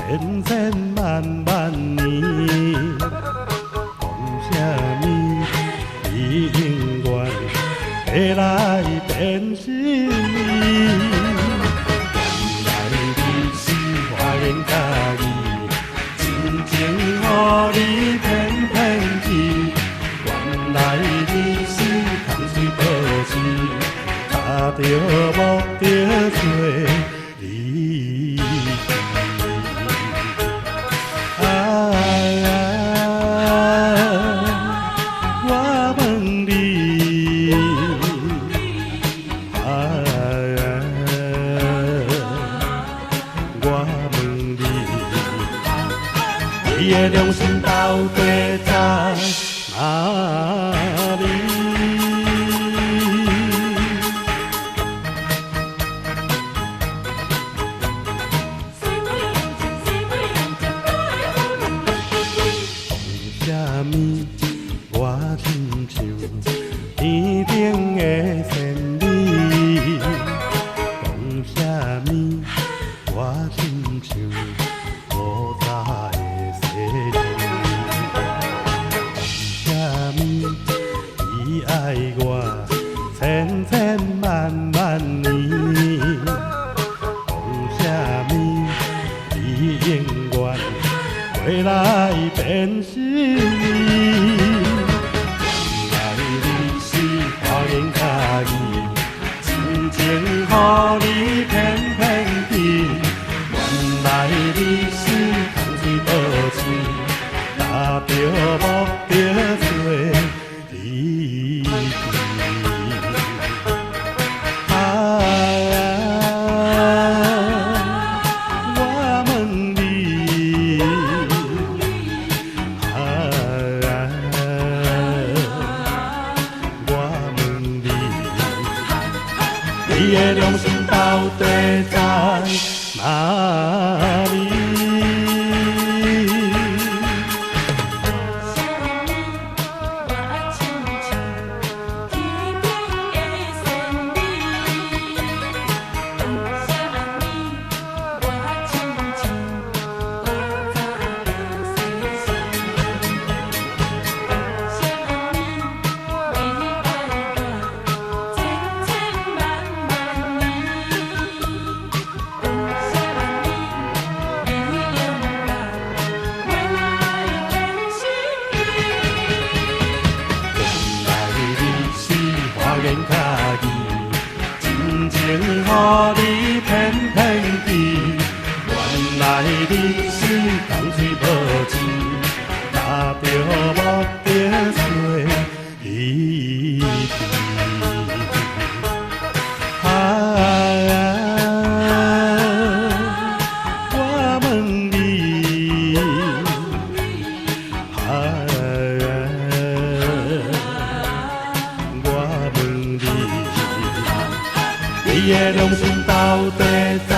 千千万万年，讲什么？你永远会来变心意。原来你是花言巧语，真情予你偏偏记。原来你是空嘴报信，打着无着做离奇。我问你，我问你，你的良心到底在哪里？什么？我亲像天顶的仙女。讲什么？我亲像无早的西洋。讲什么？你爱我千千万万年。讲什么？你永远回来变心意。原来你是花言巧语，真情予你偏偏记。原来你是空嘴报信，打着无着做离奇。我问你。你的良心到底在哪里？花言巧语，真情予你偏偏记。原来你是空嘴报信，打着无着做离奇。我问你。你的良心到底在